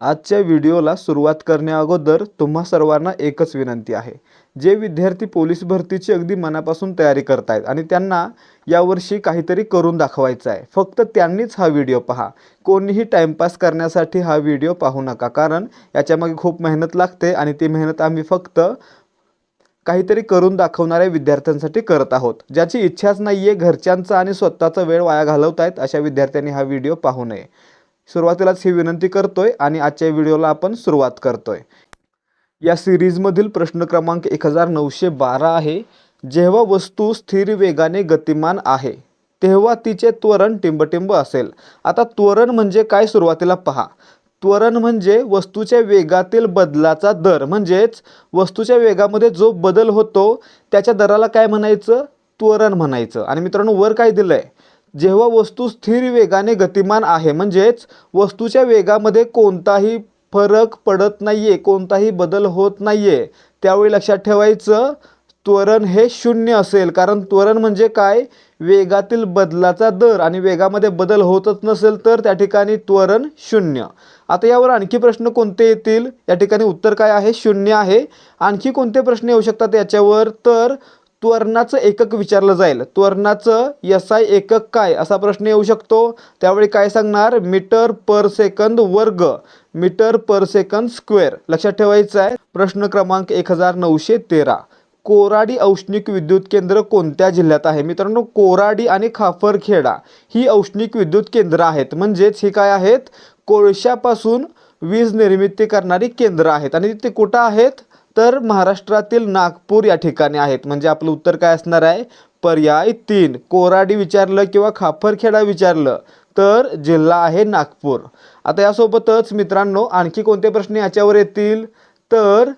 आजच्या व्हिडिओला सुरुवात करण्याअगोदर तुम्हा सर्वांना एकच विनंती आहे. जे विद्यार्थी पोलीस भरतीची अगदी मनापासून तयारी करतायत आणि त्यांना यावर्षी काहीतरी करून दाखवायचं आहे, फक्त त्यांनीच हा व्हिडिओ पहा. कोणीही टाइमपास करण्यासाठी हा व्हिडिओ पाहू नका, कारण याच्यामागे खूप मेहनत लागते आणि ती मेहनत आम्ही फक्त काहीतरी करून दाखवणाऱ्या विद्यार्थ्यांसाठी करत आहोत. ज्याची इच्छाच नाहीये, घरच्यांचा आणि स्वतःचा वेळ वाया घालवतायत, अशा विद्यार्थ्यांनी हा व्हिडिओ पाहू नये. सुरुवातीलाच ही विनंती करतोय आणि आजच्या व्हिडिओला आपण सुरुवात करतोय. या सिरीजमधील प्रश्न क्रमांक 1912 आहे. जेव्हा वस्तू स्थिर वेगाने गतिमान आहे तेव्हा तिचे त्वरण टिंबटिंब असेल. आता त्वरण म्हणजे काय सुरुवातीला पहा. त्वरण म्हणजे वस्तूच्या वेगातील बदलाचा दर, म्हणजेच वस्तूच्या वेगामध्ये जो बदल होतो त्याच्या दराला काय म्हणायचं? त्वरण म्हणायचं. आणि मित्रांनो, वर काय दिलंय? जेव्हा वस्तू स्थिर वेगाने गतिमान आहे, म्हणजेच वस्तूच्या वेगामध्ये कोणताही फरक पडत नाहीये, कोणताही बदल होत नाहीये, त्यावेळी लक्षात ठेवायचं त्वरण हे 0 असेल. कारण त्वरण म्हणजे काय? वेगातील बदलाचा दर, आणि वेगामध्ये बदल होतच नसेल तर त्या ठिकाणी त्वरण 0. आता यावर आणखी प्रश्न कोणते येतील? या ठिकाणी उत्तर काय आहे? 0 आहे. आणखी कोणते प्रश्न येऊ शकतात याच्यावर? तर त्वरणाचं एकक विचारलं जाईल. त्वरणाचं SI एकक काय, असा प्रश्न येऊ शकतो. त्यावेळी काय सांगणार? मीटर पर सेकंद वर्ग, मीटर पर सेकंद स्क्वेअर. लक्षात ठेवायचं आहे. प्रश्न क्रमांक 1913. कोराडी औष्णिक विद्युत केंद्र कोणत्या जिल्ह्यात आहे? मित्रांनो, कोराडी आणि खाफरखेडा ही औष्णिक विद्युत केंद्र आहेत. म्हणजेच ही काय आहेत? कोळशापासून वीज निर्मिती करणारी केंद्र आहेत. आणि ते कुठं आहेत? तर महाराष्ट्रातील नागपूर या ठिकाणी आहेत. म्हणजे आपलं उत्तर काय असणार आहे? पर्याय 3. कोराडी विचारलं किंवा खाफरखेडा विचारलं तर जिल्हा आहे नागपूर. आता यासोबतच मित्रांनो आणखी कोणते प्रश्न याच्यावर येतील? तर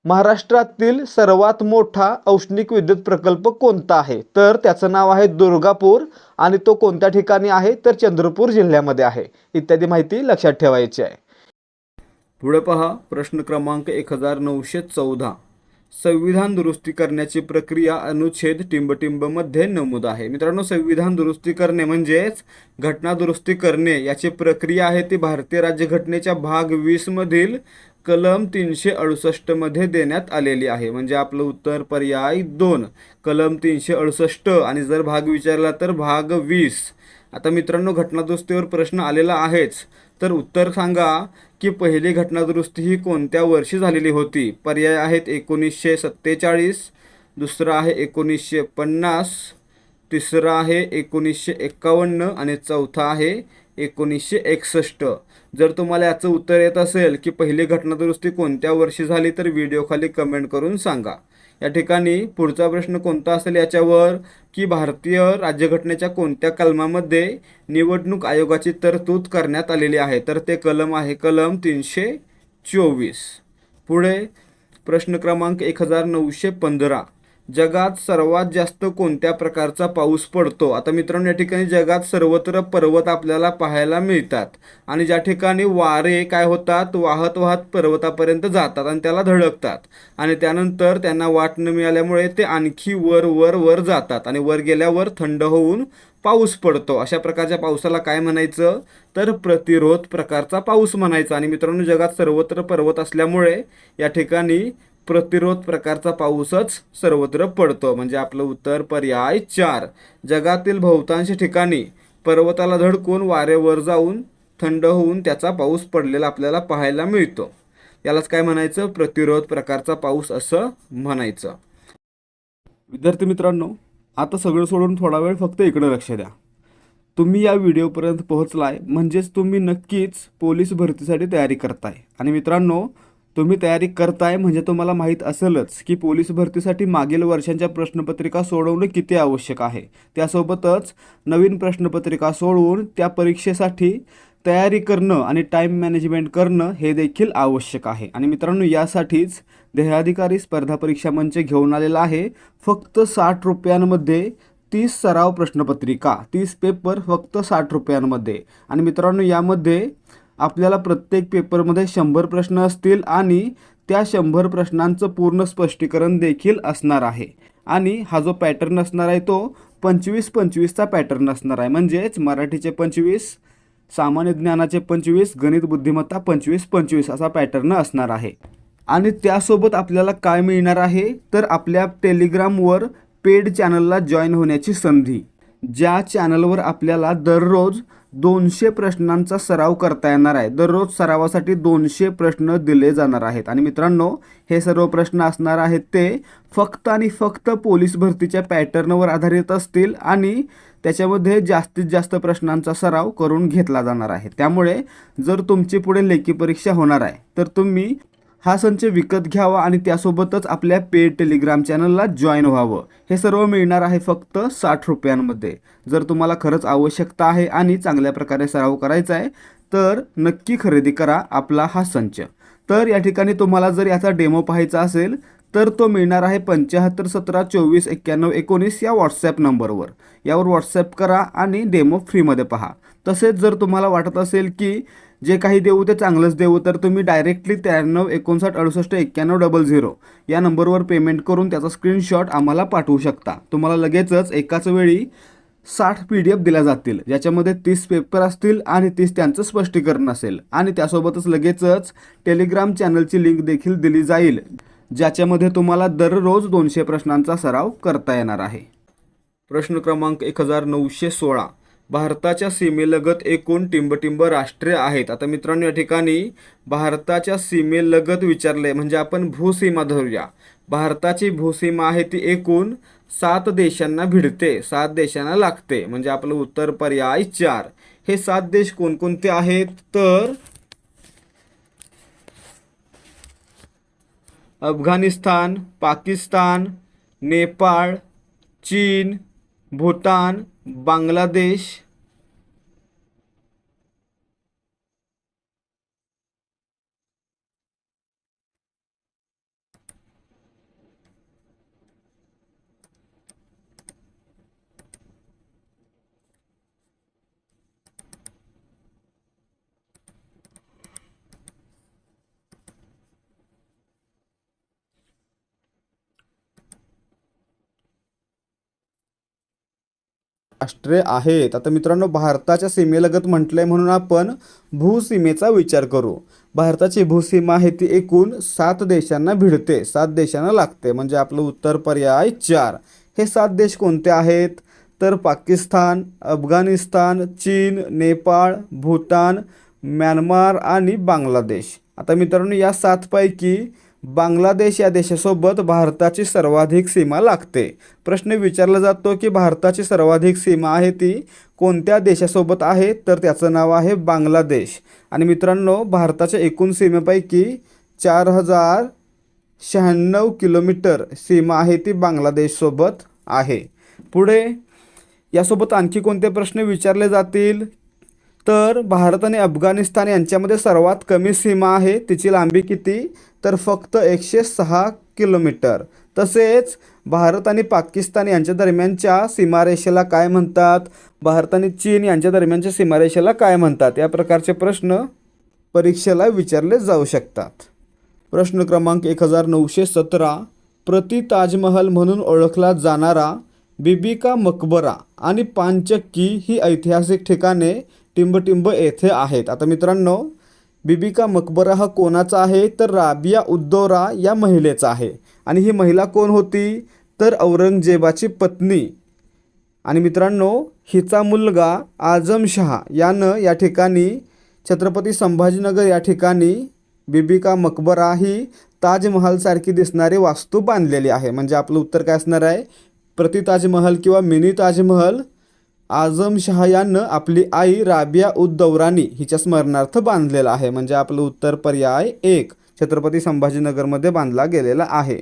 महाराष्ट्रातील सर्वात मोठा औष्णिक विद्युत प्रकल्प कोणता आहे? तर त्याचं नाव आहे दुर्गापूर, आणि तो कोणत्या ठिकाणी आहे? तर चंद्रपूर जिल्ह्यामध्ये आहे. इत्यादी माहिती लक्षात ठेवायची आहे. पुढे पहा. प्रश्न क्रमांक 1914. संविधान दुरुस्ती करण्याची प्रक्रिया अनुच्छेद टिंबटिंब मध्ये नमूद आहे. मित्रांनो, संविधान दुरुस्ती करणे म्हणजेच घटना दुरुस्ती करणे याची प्रक्रिया आहे ती भारतीय राज्यघटनेच्या भाग 20 मधील कलम 368 मध्ये देण्यात आलेली आहे. म्हणजे आपलं उत्तर पर्याय 2, कलम 368. आणि जर भाग विचारला तर भाग 20. आता मित्रांनो, घटनादुरुस्तीवर प्रश्न आलेला आहेच, तर उत्तर सांगा की पहिली घटनादुरुस्ती ही कोणत्या वर्षी झालेली होती? पर्याय आहेत 1947, दुसरा आहे 1950, तिसरा आहे 1951 आणि चौथा आहे 1961. जर तुम्हाला याचं उत्तर येत असेल की पहिली घटनादुरुस्ती कोणत्या वर्षी झाली तर व्हिडिओ खाली कमेंट करून सांगा. या ठिकाणी पुढचा प्रश्न कोणता असेल याच्यावर की भारतीय राज्यघटनेच्या कोणत्या कलमामध्ये निवडणूक आयोगाची तरतूद करण्यात आलेली आहे? तर ते कलम आहे कलम 324. पुढे प्रश्न क्रमांक 1915. जगात सर्वात जास्त कोणत्या प्रकारचा पाऊस पडतो? आता मित्रांनो, या ठिकाणी जगात सर्वत्र पर्वत आपल्याला पाहायला मिळतात, आणि ज्या ठिकाणी वारे काय होतात? वाहत वाहत पर्वतापर्यंत जातात आणि त्याला धडकतात, आणि त्यानंतर त्यांना वाट न मिळाल्यामुळे ते आणखी वर वर वर जातात, आणि वर गेल्यावर थंड होऊन पाऊस पडतो. अशा प्रकारच्या पावसाला काय म्हणायचं? तर प्रतिरोध प्रकारचा पाऊस म्हणायचा. आणि मित्रांनो, जगात सर्वत्र पर्वत असल्यामुळे या ठिकाणी प्रतिरोध प्रकारचा पाऊसच सर्वत्र पडतो. म्हणजे आपलं उत्तर पर्याय 4. जगातील बहुतांश ठिकाणी पर्वताला धडकून वाऱ्यावर जाऊन थंड होऊन त्याचा पाऊस पडलेला आपल्याला पाहायला मिळतो. यालाच काय म्हणायचं? प्रतिरोध प्रकारचा पाऊस असं म्हणायचं. विद्यार्थी मित्रांनो, आता सगळं सोडून थोडा वेळ फक्त इकडे लक्ष द्या. तुम्ही या व्हिडिओपर्यंत पोहोचलाय म्हणजेच तुम्ही नक्कीच पोलीस भरतीसाठी तयारी करताय. आणि मित्रांनो, तुम्ही तयारी करताय म्हणजे तुम्हाला माहीत असेलच की पोलीस भरतीसाठी मागील वर्षांच्या प्रश्नपत्रिका सोडवणे किती आवश्यक आहे. त्यासोबतच नवीन प्रश्नपत्रिका सोडवून त्या परीक्षेसाठी तयारी करणं आणि टाईम मॅनेजमेंट करणं हे देखील आवश्यक आहे. आणि मित्रांनो, यासाठीच ध्येयाधिकारी स्पर्धा परीक्षा मंच घेऊन आलेला आहे. फक्त 60 रुपयांमध्ये 30 सराव प्रश्नपत्रिका, 30 पेपर फक्त 60 रुपयांमध्ये. आणि मित्रांनो, यामध्ये आपल्याला प्रत्येक पेपरमध्ये 100 प्रश्न असतील आणि त्या 100 प्रश्नांचं पूर्ण स्पष्टीकरण देखील असणार आहे. आणि हा जो पॅटर्न असणार आहे तो 25-25चा पॅटर्न असणार आहे. म्हणजेच मराठीचे 25, सामान्य ज्ञानाचे 25, गणित बुद्धिमत्ता 25-25 असा पॅटर्न असणार आहे. आणि त्यासोबत आपल्याला काय मिळणार आहे, तर आपल्या टेलिग्रामवर पेड चॅनलला जॉईन होण्याची संधी. ज्या चॅनलवर आपल्याला दररोज 200 प्रश्नांचा सराव करता येणार आहे. दररोज सरावासाठी 200 प्रश्न दिले जाणार आहेत. आणि मित्रांनो, हे सर्व प्रश्न असणार आहेत ते फक्त आणि फक्त पोलीस भरतीच्या पॅटर्नवर आधारित असतील आणि त्याच्यामध्ये जास्तीत जास्त प्रश्नांचा सराव करून घेतला जाणार आहे. त्यामुळे जर तुमची पुढे लेखी परीक्षा होणार आहे तर तुम्ही हा संच विकत घ्यावा आणि त्यासोबतच आपल्या पेड टेलिग्राम चॅनलला जॉईन व्हावं. हे सर्व मिळणार आहे फक्त 60 रुपयांमध्ये. जर तुम्हाला खरंच आवश्यकता आहे आणि चांगल्या प्रकारे सराव करायचा आहे तर नक्की खरेदी करा आपला हा संच. तर या ठिकाणी तुम्हाला जर याचा डेमो पाहायचा असेल तर तो मिळणार आहे 75 17 24 91 19 या व्हॉट्सॲप नंबरवर. यावर व्हॉट्सॲप करा आणि डेमो फ्रीमध्ये पहा. तसेच जर तुम्हाला वाटत असेल की जे काही देऊ ते चांगलंच देऊ तर तुम्ही डायरेक्टली 93 59 68 91 00 या नंबरवर पेमेंट करून त्याचा स्क्रीनशॉट आम्हाला पाठवू शकता. तुम्हाला लगेचच एकाच वेळी 60 PDF दिल्या जातील, ज्याच्यामध्ये 30 पेपर असतील आणि 30 त्यांचं स्पष्टीकरण असेल. आणि त्यासोबतच लगेचच टेलिग्राम चॅनलची लिंक देखील दिली जाईल, ज्याच्यामध्ये तुम्हाला दररोज 200 प्रश्नांचा सराव करता येणार आहे. प्रश्न क्रमांक 1916. भारताच्या सीमेलगत एकूण टिंबटिंब राष्ट्रे आहेत. आता मित्रांनो, या ठिकाणी भारताच्या सीमेलगत विचारले म्हणजे आपण भूसीमा धरूया. भारताची भूसीमा आहे ती एकूण 7 देशांना भिडते, 7 देशांना लागते, म्हणजे आपलं उत्तर पर्याय 4. हे 7 देश कोणकोणते आहेत, तर अफगाणिस्तान, पाकिस्तान, नेपाळ, चीन, भूतान, बांगलादेश, राष्ट्रे आहेत. आता मित्रांनो, भारताच्या सीमेलगत म्हटलंय म्हणून आपण भूसीमेचा विचार करू. भारताची भूसीमा आहे ती एकूण 7 देशांना भिडते, 7 देशांना लागते, म्हणजे आपलं उत्तर पर्याय 4. हे 7 देश कोणते आहेत, तर पाकिस्तान, अफगाणिस्तान, चीन, नेपाळ, भूतान, म्यानमार आणि बांगलादेश. आता मित्रांनो, या 7 पैकी बांगलादेश या देशासोबत भारताची सर्वाधिक सीमा लागते. प्रश्न विचारला जातो की भारताची सर्वाधिक सीमा आहे ती कोणत्या देशासोबत आहे, तर त्याचं नाव आहे बांगलादेश. आणि मित्रांनो, भारताच्या एकूण सीमेपैकी 4096 किलोमीटर सीमा आहे ती बांगलादेशसोबत आहे. पुढे यासोबत आणखी कोणते प्रश्न विचारले जातील, तर भारत आणि अफगाणिस्तान यांच्यामध्ये सर्वात कमी सीमा आहे, तिची लांबी किती, तर फक्त 106 किलोमीटर. तसेच भारत आणि पाकिस्तान यांच्या दरम्यानच्या सीमारेषेला काय म्हणतात, भारत आणि चीन यांच्या दरम्यानच्या सीमारेषेला काय म्हणतात, या प्रकारचे प्रश्न परीक्षेला विचारले जाऊ शकतात. प्रश्न क्रमांक 1917. प्रति ताजमहल म्हणून ओळखला जाणारा बीबी का मकबरा आणि पानचक्की ही ऐतिहासिक ठिकाणे टिंबटिंब येथे आहेत. आता मित्रांनो, बीबी का मकबरा हा कोणाचा आहे, तर राबिया उद्दौरा या महिलेचा आहे. आणि ही महिला कोण होती, तर औरंगजेबाची पत्नी. आणि मित्रांनो, हिचा मुलगा आझमशहा यानं या ठिकाणी छत्रपती संभाजीनगर या ठिकाणी बीबी का मकबरा ही ताजमहलसारखी दिसणारी वास्तू बांधलेली आहे. म्हणजे आपलं उत्तर काय असणार आहे, प्रति ताजमहल किंवा मिनी ताजमहल आझमशहा यानं आपली आई राबिया उद्दौरानी हिच्या स्मरणार्थ बांधलेला आहे. म्हणजे आपलं उत्तर पर्याय 1 छत्रपती संभाजीनगरमध्ये बांधला गेलेला आहे.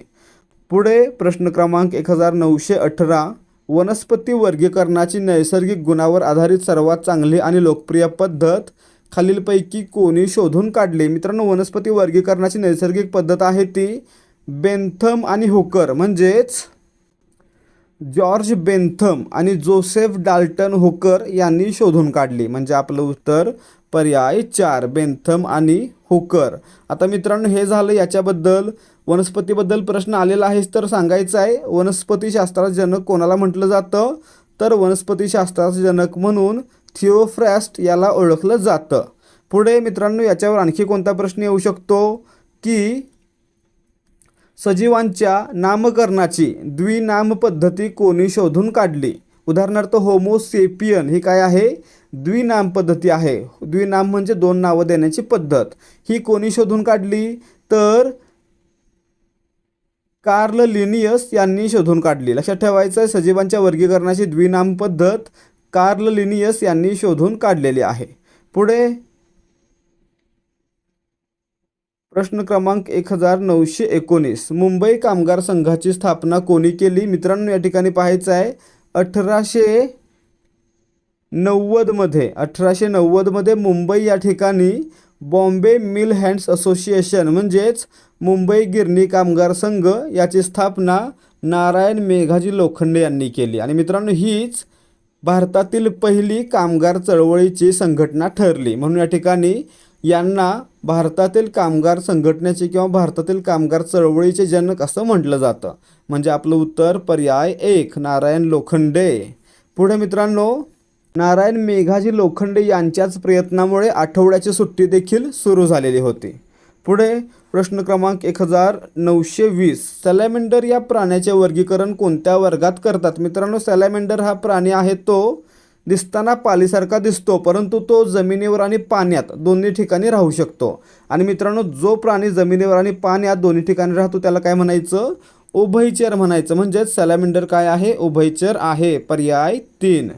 पुढे प्रश्न क्रमांक 1918. वनस्पती वर्गीकरणाची नैसर्गिक गुणावर आधारित सर्वात चांगली आणि लोकप्रिय पद्धत खालीलपैकी कोणी शोधून काढली. मित्रांनो, वनस्पती वर्गीकरणाची नैसर्गिक पद्धत आहे ती बेंथम आणि हुकर म्हणजेच जॉर्ज बेंथम आणि जोसेफ डाल्टन हुकर यांनी शोधून काढली. म्हणजे आपलं उत्तर पर्याय 4 बेंथम आणि हुकर. आता मित्रांनो, हे झालं याच्याबद्दल. वनस्पतीबद्दल प्रश्न आलेला आहे तर सांगायचं आहे, वनस्पतीशास्त्राचे जनक कोणाला म्हटलं जातं, तर वनस्पतीशास्त्राचे जनक म्हणून थिओफ्रास्ट याला ओळखलं जातं. पुढे मित्रांनो याच्यावर आणखी कोणता प्रश्न येऊ शकतो की सजीवांच्या नामकरणाची द्विनाम पद्धती कोणी शोधून काढली. उदाहरणार्थ होमोसेपियन ही काय आहे, द्विनाम पद्धती आहे. द्विनाम म्हणजे दोन नावं देण्याची पद्धत. ही कोणी शोधून काढली तर कार्ल लिनियस यांनी शोधून काढली. लक्षात ठेवायचं आहे, सजीवांच्या वर्गीकरणाची द्विनाम पद्धत कार्ल लिनियस यांनी शोधून काढलेली आहे. पुढे प्रश्न क्रमांक 1919 मुंबई कामगार संघाची स्थापना कोणी केली. मित्रांनो या ठिकाणी पाहायचं आहे 1890 मध्ये मुंबई या ठिकाणी बॉम्बे मिल हँड्स असोसिएशन म्हणजेच मुंबई गिरणी कामगार संघ याची स्थापना नारायण मेघाजी लोखंडे यांनी केली. आणि मित्रांनो हीच भारतातील पहिली कामगार चळवळीची संघटना ठरली. म्हणून या ठिकाणी यांना भारतातील कामगार संघटनेचे किंवा भारतातील कामगार चळवळीचे जनक असं म्हटलं जातं. म्हणजे आपलं उत्तर पर्याय 1 नारायण लोखंडे. पुढे मित्रांनो नारायण मेघाजी लोखंडे यांच्याच प्रयत्नामुळे आठवड्याची सुट्टी देखील सुरू झालेली होती. पुढे प्रश्न क्रमांक 1920 सॅलॅमेंडर या प्राण्याचे वर्गीकरण कोणत्या वर्गात करतात. मित्रांनो सॅलॅमेंडर हा प्राणी आहे तो दिसताना पालीसारखा दिसतो, परंतु तो जमिनीवर आणि पाण्यात दोन्ही ठिकाणी राहू शकतो. आणि मित्रांनो जो प्राणी जमिनीवर आणि पाण्यात दोन्ही ठिकाणी राहतो त्याला काय म्हणायचं, उभयचर म्हणायचं. म्हणजेच सॅलॅमेंडर काय आहे, उभयचर आहे. पर्याय 3.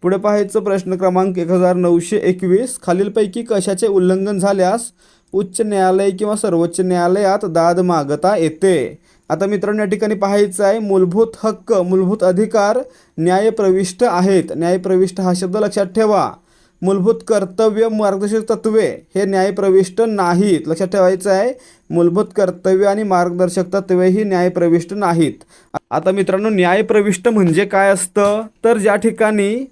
पुढे पाहायचं प्रश्न क्रमांक 1921 खालीलपैकी कशाचे उल्लंघन झाल्यास उच्च न्यायालय किंवा सर्वोच्च न्यायालयात दाद मागता येते. आता मित्रांनो या ठिकाणी पाहायचं आहे मूलभूत हक्क मूलभूत अधिकार न्यायप्रविष्ट आहेत. न्यायप्रविष्ट हा शब्द लक्षात ठेवा. मूलभूत कर्तव्य मार्गदर्शक तत्त्वे हे न्यायप्रविष्ट नाहीत. लक्षात ठेवायचं आहे मूलभूत कर्तव्य आणि मार्गदर्शक तत्त्वे ही न्यायप्रविष्ट नाहीत. आता मित्रांनो न्यायप्रविष्ट म्हणजे काय असतं तर ज्या ठिकाणी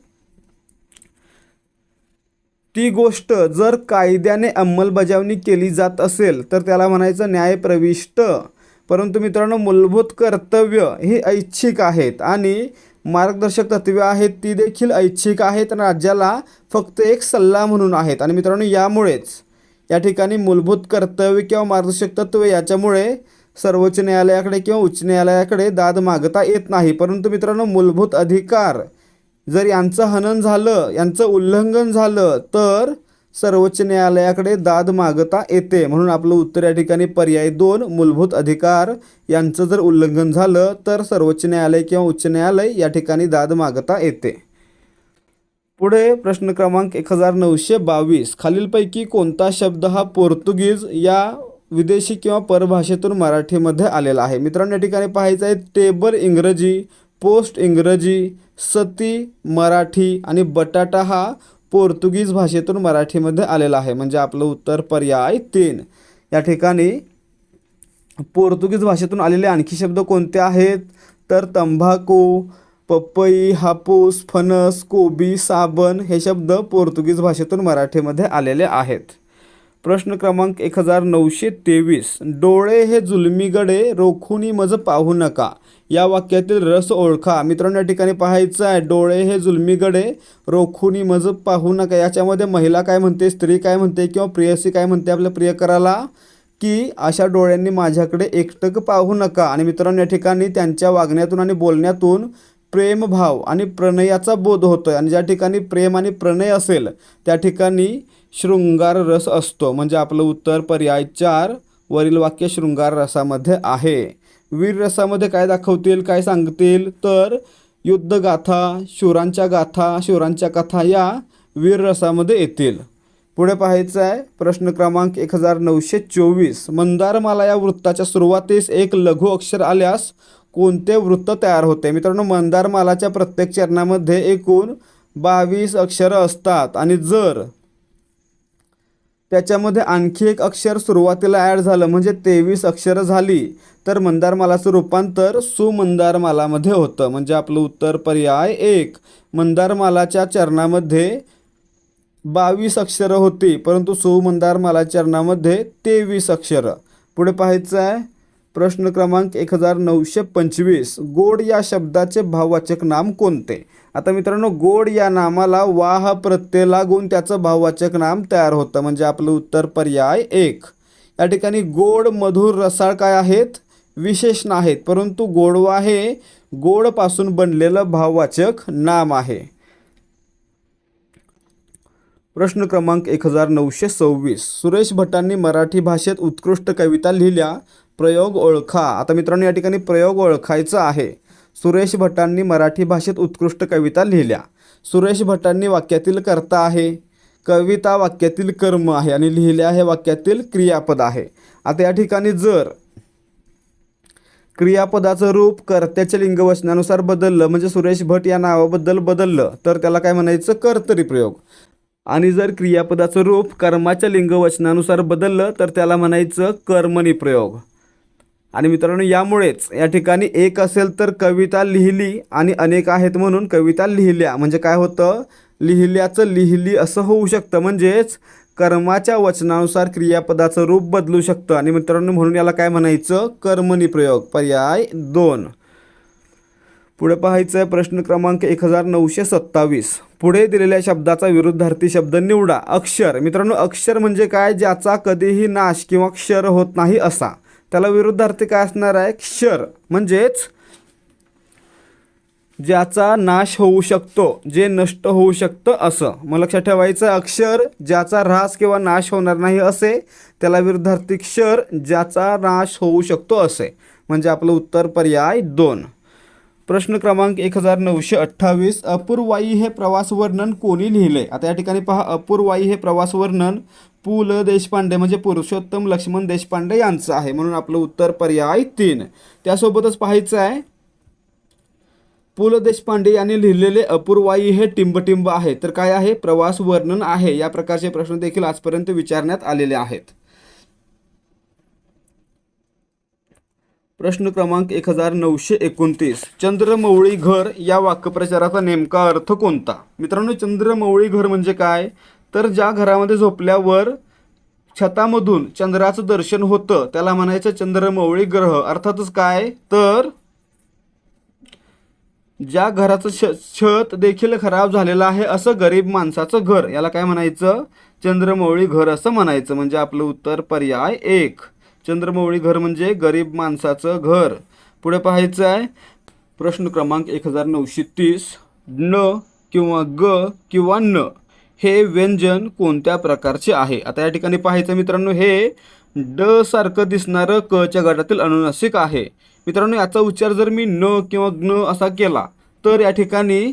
ती गोष्ट जर कायद्याने अंमलबजावणी केली जात असेल तर त्याला म्हणायचं न्यायप्रविष्ट. परंतु मित्रांनो मूलभूत कर्तव्य ही ऐच्छिक आहेत आणि मार्गदर्शक तत्त्वे आहेत ती देखील ऐच्छिक आहेत आणि राज्याला फक्त एक सल्ला म्हणून आहेत. आणि मित्रांनो यामुळेच या ठिकाणी मूलभूत कर्तव्य किंवा मार्गदर्शक तत्त्वे याच्यामुळे सर्वोच्च न्यायालयाकडे किंवा उच्च न्यायालयाकडे दाद मागता येत नाही. परंतु मित्रांनो मूलभूत अधिकार जर यांचं हनन झालं यांचं उल्लंघन झालं तर सर्वोच्च न्यायालयाकडे दाद मागता येते. म्हणून आपलं उत्तर या ठिकाणी पर्याय 2 मूलभूत अधिकार यांचं जर उल्लंघन झालं तर सर्वोच्च न्यायालय किंवा उच्च न्यायालय या ठिकाणी दाद मागता येते. पुढे प्रश्न क्रमांक 1922 खालीलपैकी कोणता शब्द हा पोर्तुगीज या विदेशी किंवा परभाषेतून मराठीमध्ये आलेला आहे. मित्रांनो या ठिकाणी पाहायचं आहे टेबल इंग्रजी, पोस्ट इंग्रजी, सती मराठी आणि बटाटा हा पोर्तुगीज भाषेतून मराठीमध्ये आलेला आहे. म्हणजे आपलं उत्तर पर्याय 3. या ठिकाणी पोर्तुगीज भाषेतून आलेले आणखी शब्द कोणते आहेत तर तंबाखू, पपई, हापूस, फणस, कोबी, साबण हे शब्द पोर्तुगीज भाषेतून मराठीमध्ये आलेले आहेत. प्रश्न क्रमांक 1923 डोळे हे जुलमीगडे रोखुनी मज पाहू नका या वाक्यातील रस ओळखा. मित्रांनो या ठिकाणी पाहायचं आहे डोळे हे जुलमीगडे रोखुनी मज पाहू नका. याच्यामध्ये महिला काय म्हणते, स्त्री काय म्हणते किंवा प्रेयसी काय म्हणते आपल्या प्रियकराला की अशा डोळ्यांनी माझ्याकडे एकटक पाहू नका. आणि मित्रांनो या ठिकाणी त्यांच्या वागण्यातून आणि बोलण्यातून प्रेमभाव आणि प्रणयाचा बोध होतोय. आणि ज्या ठिकाणी प्रेम आणि प्रणय असेल त्या ठिकाणी शृंगार रस असतो. म्हणजे आपलं उत्तर पर्याय 4 वरील वाक्य शृंगार रसामध्ये आहे. वीर रसामध्ये काय दाखवतील काय सांगतील तर युद्धगाथा, शूरांच्या कथा या वीर रसामध्ये येतील. पुढे पाहायचं आहे प्रश्न क्रमांक 1924 मंदारमाला या वृत्ताच्या सुरुवातीस एक लघु अक्षर आल्यास कोणते वृत्त तयार होते. मित्रांनो मंदारमालाच्या प्रत्येक चरणामध्ये एकूण 22 अक्षरं असतात आणि जर त्याच्यामध्ये आणखी एक अक्षर सुरुवातीला ॲड झालं म्हणजे 23 अक्षरं झाली तर मंदारमालाचं रूपांतर सुमंदारमालामध्ये होतं. म्हणजे आपलं उत्तर पर्याय 1 मंदारमालाच्या चरणामध्ये 22 अक्षरं होती परंतु सुमंदारमाला चरणामध्ये 23 अक्षरं. पुढे पाहायचं आहे प्रश्न क्रमांक 1925, गोड या शब्दाचे भाववाचक नाम कोणते? आता मित्रांनो, गोड या नामाला वाह प्रत्यय लागून त्याचं भाववाचक नाम तयार होतं, म्हणजे आपलं उत्तर पर्याय 1. या ठिकाणी गोड, मधुर, रसाळ काय आहेत? विशेषण आहेत, परंतु गोडवा हे गोडपासून बनलेलं भाववाचक नाम आहे. प्रश्न क्रमांक 1926, सुरेश भटांनी मराठी भाषेत उत्कृष्ट कविता लिहिल्या. प्रयोग ओळखा. आता मित्रांनो, या ठिकाणी प्रयोग ओळखायचा आहे. सुरेश भटांनी मराठी भाषेत उत्कृष्ट कविता लिहिल्या. सुरेश भटांनी वाक्यातील कर्ता आहे, कविता वाक्यातील कर्म आहे आणि लिहिल्या हे वाक्यातील क्रियापद आहे. आता या ठिकाणी जर क्रियापदाचं रूप कर्त्याच्या लिंगवचनानुसार बदललं, म्हणजे सुरेश भट या नावाबद्दल बदललं, तर त्याला काय म्हणायचं? कर्तरी प्रयोग. आणि जर क्रियापदाचं रूप कर्माच्या लिंगवचनानुसार बदललं तर त्याला म्हणायचं कर्मणी प्रयोग. आणि मित्रांनो, यामुळेच या ठिकाणी एक असेल तर कविता लिहिली आणि अनेक आहेत म्हणून कविता लिहिल्या, म्हणजे काय होतं? लिहिल्याचं लिहिली असं होऊ शकतं, म्हणजेच कर्माच्या वचनानुसार क्रियापदाचं रूप बदलू शकतं. आणि मित्रांनो, म्हणून याला काय म्हणायचं? कर्मणी प्रयोग. पर्याय 2. पुढे पाहायचं आहे प्रश्न क्रमांक 1927, पुढे दिलेल्या शब्दाचा विरुद्धार्थी शब्द निवडा. अक्षर. मित्रांनो, अक्षर म्हणजे काय? ज्याचा कधीही नाश किंवा क्षर होत नाही असा. त्याला विरुद्धार्थी काय असणार आहे? क्षर, म्हणजेच ज्याचा नाश होऊ शकतो, जे नष्ट होऊ शकतं असं. मग लक्षात ठेवायचं, अक्षर ज्याचा ऱ्हास किंवा नाश होणार नाही असे, त्याला विरुद्धार्थी क्षर ज्याचा नाश होऊ शकतो असे, म्हणजे आपलं उत्तर पर्याय 2. प्रश्न क्रमांक 1928, अपूर्वाई हे प्रवास वर्णन कोणी लिहिले? आता या ठिकाणी पहा, अपूर्वाई हे प्रवास वर्णन पु ल देशपांडे म्हणजे पुरुषोत्तम लक्ष्मण देशपांडे यांचं आहे, म्हणून आपलं उत्तर पर्याय 3. त्यासोबतच पाहायचं आहे, पु ल देशपांडे यांनी लिहिलेले अपूर्वाई हे टिंबटिंब आहे, तर काय आहे? प्रवास वर्णन आहे. या प्रकारचे प्रश्न देखील आजपर्यंत विचारण्यात आलेले आहेत. प्रश्न क्रमांक 1929, चंद्रमौळी घर या वाक्प्रचाराचा नेमका अर्थ कोणता? मित्रांनो, चंद्रमौळी घर म्हणजे काय? तर ज्या घरामध्ये झोपल्यावर छतामधून चंद्राचं दर्शन होतं त्याला म्हणायचं चंद्रमौळी ग्रह. अर्थातच काय? तर ज्या घराचं छत देखील खराब झालेलं आहे असं गरीब माणसाचं घर, याला काय म्हणायचं? चंद्रमौळी घर असं म्हणायचं, म्हणजे आपलं उत्तर पर्याय 1. चंद्रमौळी घर म्हणजे गरीब माणसाचं घर. पुढे पाहायचं आहे प्रश्न क्रमांक 1930, न किंवा ग किंवा न हे व्यंजन कोणत्या प्रकारचे आहे? आता या ठिकाणी पाहायचं मित्रांनो, हे ड सारखं दिसणारं क च्या गटातील अनुनासिक आहे. मित्रांनो, याचा उच्चार जर मी न किंवा ग्न असा केला तर या ठिकाणी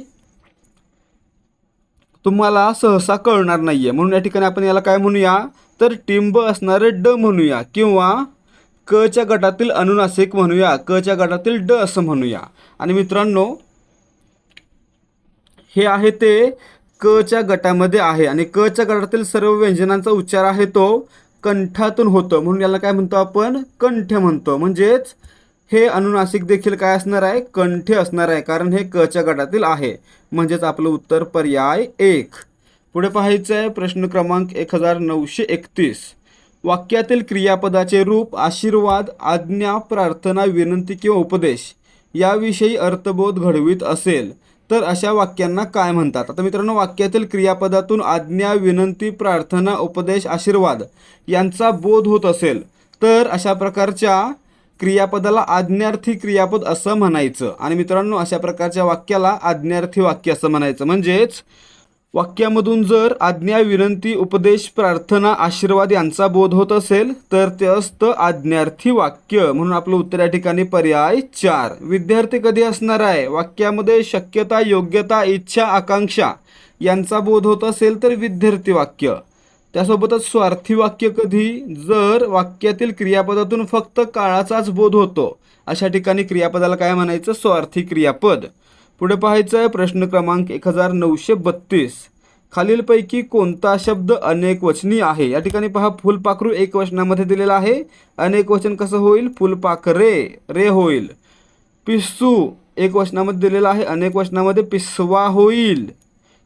तुम्हाला सहसा कळणार नाहीये, म्हणून या ठिकाणी आपण याला काय म्हणूया? तर टिंब असणारे ड म्हणूया किंवा क च्या गटातील अनुनासिक म्हणूया, क च्या गटातील ड असं म्हणूया. आणि मित्रांनो, हे आहे ते क च्या गटामध्ये आहे आणि क च्या गटातील सर्व व्यंजनांचा उच्चार आहे तो कंठातून होतो, म्हणून याला काय म्हणतो आपण? कंठ म्हणतो. म्हणजेच हे अनुनासिक देखील काय असणार आहे? कंठे असणार आहे, कारण हे क च्या गटातील आहे, म्हणजेच आपलं उत्तर पर्याय 1. पुढे पाहायचं आहे प्रश्न क्रमांक 1931, वाक्यातील क्रियापदाचे रूप आशीर्वाद, आज्ञा, प्रार्थना, विनंती किंवा उपदेश याविषयी अर्थबोध घडवीत असेल तर अशा वाक्यांना काय म्हणतात? आता मित्रांनो, वाक्यातील क्रियापदातून आज्ञा, विनंती, प्रार्थना, उपदेश, आशीर्वाद यांचा बोध होत असेल तर अशा प्रकारच्या क्रियापदाला आज्ञार्थी क्रियापद असं म्हणायचं. आणि मित्रांनो, अशा प्रकारच्या वाक्याला आज्ञार्थी वाक्य असं म्हणायचं. म्हणजेच वाक्यामधून जर आज्ञा, विनंती, उपदेश, प्रार्थना, आशीर्वाद यांचा बोध होत असेल तर ते असतं आज्ञार्थी वाक्य, म्हणून आपलं उत्तर या ठिकाणी पर्याय 4. विद्यार्थी कधी असणार आहे? वाक्यामध्ये शक्यता, योग्यता, इच्छा, आकांक्षा यांचा बोध होत असेल तर विद्यार्थी वाक्य. त्यासोबतच स्वार्थी वाक्य कधी? जर वाक्यातील क्रियापदातून फक्त काळाचाच बोध होतो अशा ठिकाणी क्रियापदाला काय म्हणायचं? स्वार्थी क्रियापद. पुढे पाहायचं आहे प्रश्न क्रमांक 1932, खालीलपैकी कोणता शब्द अनेक वचनी आहे? या ठिकाणी पहा, फुलपाखरू एक वचनामध्ये दिलेला आहे, अनेक वचन कसं होईल? फुलपाखरे रे होईल. पिस्सू एक वचनामध्ये दिलेला आहे, अनेक वचनामध्ये पिसवा होईल.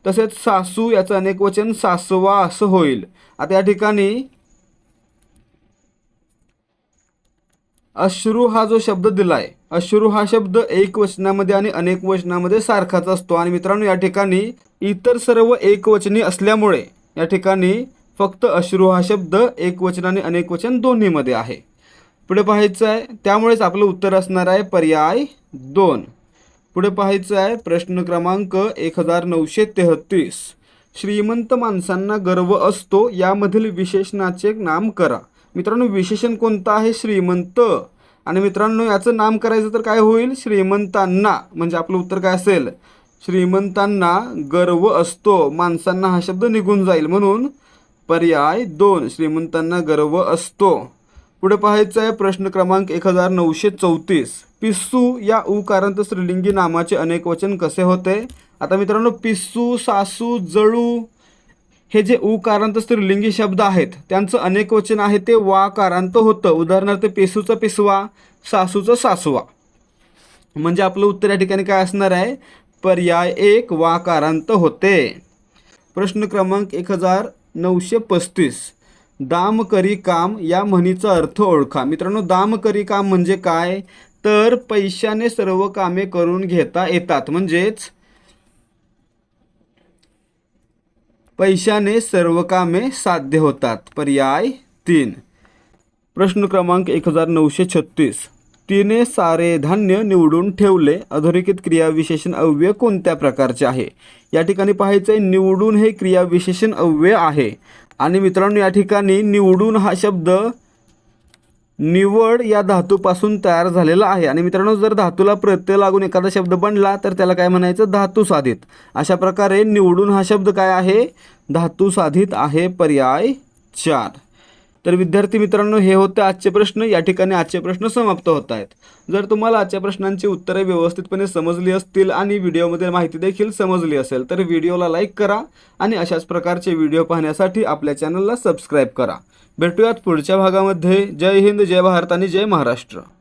तसेच सासू याचं अनेक वचन सासवा असं होईल. आता या ठिकाणी अश्रू हा जो शब्द दिलाय, अश्रू हा शब्द एकवचनामध्ये आणि अनेक वचनामध्ये सारखाच असतो. आणि मित्रांनो या ठिकाणी इतर सर्व एकवचनी असल्यामुळे या ठिकाणी फक्त अश्रू हा शब्द एकवचन आणि अनेक वचन दोन्हीमध्ये आहे. पुढे पाहायचं आहे, त्यामुळेच आपलं उत्तर असणार आहे पर्याय 2. पुढे पाहायचं आहे प्रश्न क्रमांक 1933. श्रीमंत माणसांना गर्व असतो यामधील विशेषणाचे नाम करा. मित्रांनो विशेषण कोणतं आहे? श्रीमंत. आणि मित्रांनो याचं नाम करायचं तर काय होईल? श्रीमंतांना. म्हणजे आपलं उत्तर काय असेल? श्रीमंतांना गर्व असतो. माणसांना हा शब्द निघून जाईल म्हणून पर्याय 2 श्रीमंतांना गर्व असतो. पुढे पाहायचं आहे प्रश्न क्रमांक 1934. पिस्सू या उकारांत स्त्रीलिंगी नामाचे अनेक वचन कसे होते? आता मित्रांनो पिस्सू, सासू, जळू हे जे उकारांत स्त्रीलिंगी शब्द आहेत त्यांचं अनेक वचन आहे ते वाकारांत होतं. उदाहरणार्थ पिसूचा पिसवा, सासूचा सासवा. म्हणजे आपलं उत्तर या ठिकाणी काय असणार आहे? पर्याय 1 वाकारांत होते. प्रश्न क्रमांक 1935. दाम करी काम या म्हणीचा अर्थ ओळखा. मित्रांनो दाम करी काम म्हणजे काय? तर पैशाने सर्व कामे करून घेता येतात. म्हणजेच पैशाने सर्व कामे साध्य होतात. पर्याय 3. प्रश्न क्रमांक 1936. तिने सारे धान्य निवडून ठेवले. अधोरेखित क्रियाविशेषण अव्यय कोणत्या प्रकारचे आहे? या ठिकाणी पाहायचं आहे निवडून हे क्रियाविशेषण अव्यय आहे. आणि मित्रांनो या ठिकाणी निवडून हा शब्द निवड या धातूपासून तयार झालेला आहे. आणि मित्रांनो जर धातूला प्रत्यय लागून एखादा शब्द बनला तर त्याला काय म्हणायचं? धातू साधित. अशा प्रकारे निवडून हा शब्द काय आहे? धातू साधित आहे. पर्याय 4. तर विद्यार्थी मित्रांनो हे होते आजचे प्रश्न. या ठिकाणी आजचे प्रश्न समाप्त होत आहेत. जर तुम्हाला आजच्या प्रश्नांची उत्तरे व्यवस्थितपणे समजली असतील आणि व्हिडिओमध्ये माहिती देखील समजली असेल तर व्हिडिओला लाईक करा आणि अशाच प्रकारचे व्हिडिओ पाहण्यासाठी आपल्या चॅनलला सबस्क्राईब करा. भेटूयात पुढच्या भागामध्ये. जय हिंद, जय भारत आणि जय महाराष्ट्र.